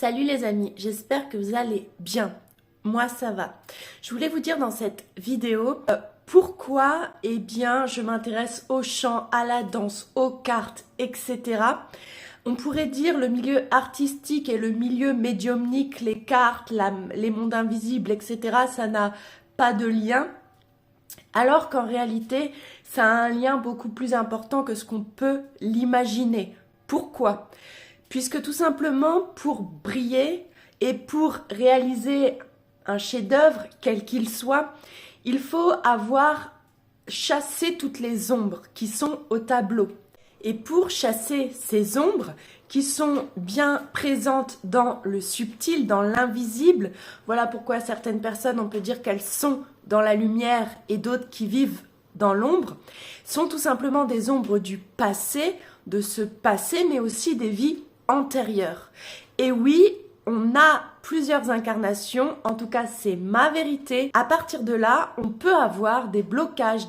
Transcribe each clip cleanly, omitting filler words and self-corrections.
Salut les amis, j'espère que vous allez bien. Moi ça va. Je voulais vous dire dans cette vidéo pourquoi je m'intéresse au chant, à la danse, aux cartes, etc. On pourrait dire le milieu artistique et le milieu médiumnique, les cartes, les mondes invisibles, etc. Ça n'a pas de lien. Alors qu'en réalité, ça a un lien beaucoup plus important que ce qu'on peut l'imaginer. Pourquoi ? Puisque tout simplement, pour briller et pour réaliser un chef-d'œuvre, quel qu'il soit, il faut avoir chassé toutes les ombres qui sont au tableau. Et pour chasser ces ombres qui sont bien présentes dans le subtil, dans l'invisible, voilà pourquoi certaines personnes, on peut dire qu'elles sont dans la lumière et d'autres qui vivent dans l'ombre, sont tout simplement des ombres du passé, de ce passé, mais aussi des vies antérieures. Et oui, on a plusieurs incarnations, en tout cas c'est ma vérité. À partir de là, on peut avoir des blocages,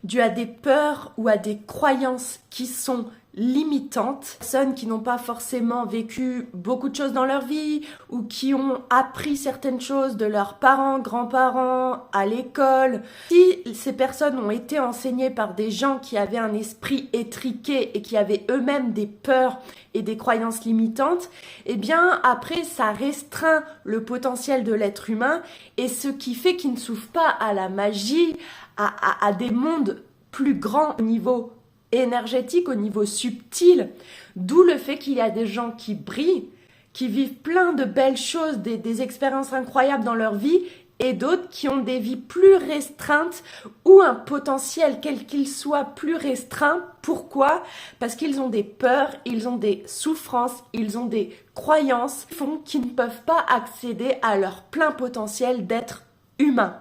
dus à des peurs ou à des croyances qui sont limitantes, personnes qui n'ont pas forcément vécu beaucoup de choses dans leur vie ou qui ont appris certaines choses de leurs parents, grands-parents, à l'école. Si ces personnes ont été enseignées par des gens qui avaient un esprit étriqué et qui avaient eux-mêmes des peurs et des croyances limitantes, eh bien après ça restreint le potentiel de l'être humain et ce qui fait qu'il ne s'ouvre pas à la magie, à des mondes plus grands au niveau énergétique, au niveau subtil, d'où le fait qu'il y a des gens qui brillent, qui vivent plein de belles choses, des expériences incroyables dans leur vie, et d'autres qui ont des vies plus restreintes ou un potentiel, quel qu'il soit, plus restreint. Pourquoi ? Parce qu'ils ont des peurs, ils ont des souffrances, ils ont des croyances qui font qu'ils ne peuvent pas accéder à leur plein potentiel d'être humain.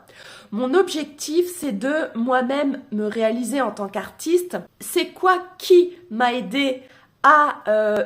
Mon objectif, c'est de moi-même me réaliser en tant qu'artiste. C'est quoi qui m'a aidé à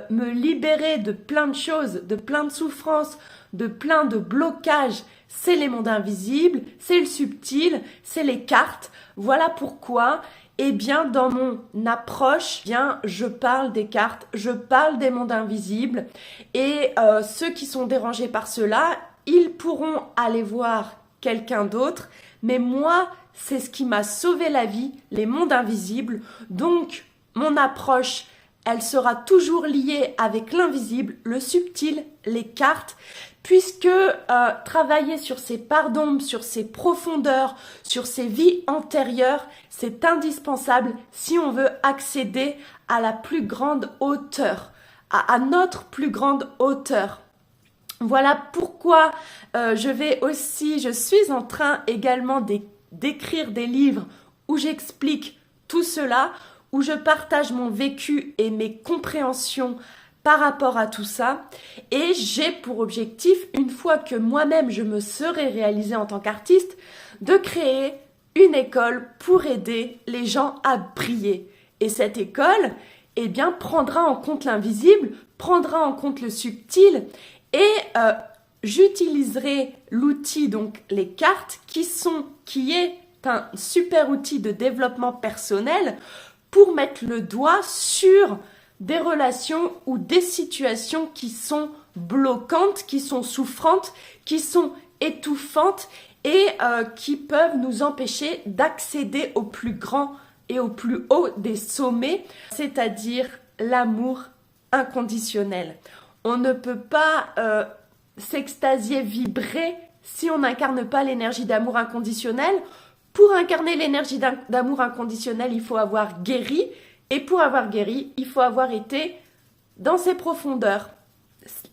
me libérer de plein de choses, de plein de souffrances, de plein de blocages? C'est les mondes invisibles, c'est le subtil, c'est les cartes. Voilà pourquoi, dans mon approche, je parle des cartes, je parle des mondes invisibles. Et ceux qui sont dérangés par cela, ils pourront aller voir quelqu'un d'autre. Mais moi, c'est ce qui m'a sauvé la vie, les mondes invisibles. Donc, mon approche, elle sera toujours liée avec l'invisible, le subtil, les cartes, puisque travailler sur ces parts d'ombre, sur ces profondeurs, sur ces vies antérieures, c'est indispensable si on veut accéder à la plus grande hauteur, à notre plus grande hauteur. Voilà pourquoi je suis en train également d'écrire des livres où j'explique tout cela, où je partage mon vécu et mes compréhensions par rapport à tout ça. Et j'ai pour objectif, une fois que moi-même je me serai réalisée en tant qu'artiste, de créer une école pour aider les gens à briller. Et cette école, prendra en compte l'invisible, prendra en compte le subtil. Et j'utiliserai l'outil, donc les cartes, qui est un super outil de développement personnel pour mettre le doigt sur des relations ou des situations qui sont bloquantes, qui sont souffrantes, qui sont étouffantes et qui peuvent nous empêcher d'accéder au plus grand et au plus haut des sommets, c'est-à-dire l'amour inconditionnel. On ne peut pas s'extasier, vibrer si on n'incarne pas l'énergie d'amour inconditionnel. Pour incarner l'énergie d'amour inconditionnel, il faut avoir guéri. Et pour avoir guéri, il faut avoir été dans ses profondeurs.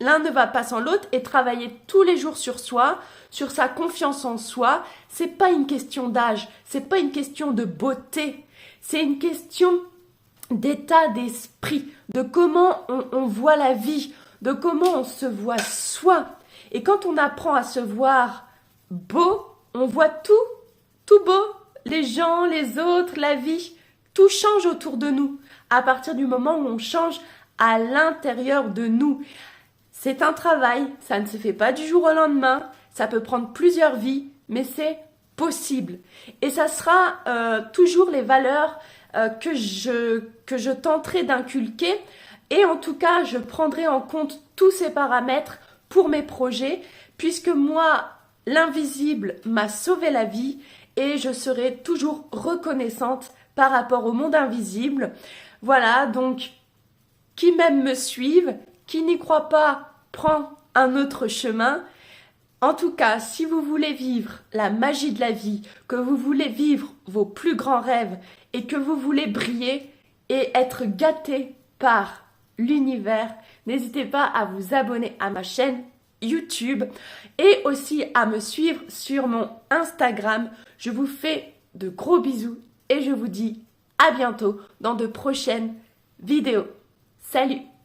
L'un ne va pas sans l'autre et travailler tous les jours sur soi, sur sa confiance en soi. C'est pas une question d'âge, c'est pas une question de beauté. C'est une question d'état d'esprit, de comment on voit la vie, de comment on se voit soi. Et quand on apprend à se voir beau, on voit tout beau. Les gens, les autres, la vie, tout change autour de nous. À partir du moment où on change à l'intérieur de nous. C'est un travail, ça ne se fait pas du jour au lendemain, ça peut prendre plusieurs vies, mais c'est possible. Et ça sera toujours les valeurs que je tenterai d'inculquer Et en tout cas, je prendrai en compte tous ces paramètres pour mes projets, puisque moi, l'invisible m'a sauvé la vie et je serai toujours reconnaissante par rapport au monde invisible. Voilà, donc qui m'aime me suive, qui n'y croit pas prend un autre chemin. En tout cas, si vous voulez vivre la magie de la vie, que vous voulez vivre vos plus grands rêves et que vous voulez briller et être gâté par l'univers, n'hésitez pas à vous abonner à ma chaîne YouTube et aussi à me suivre sur mon Instagram. Je vous fais de gros bisous et je vous dis à bientôt dans de prochaines vidéos. Salut!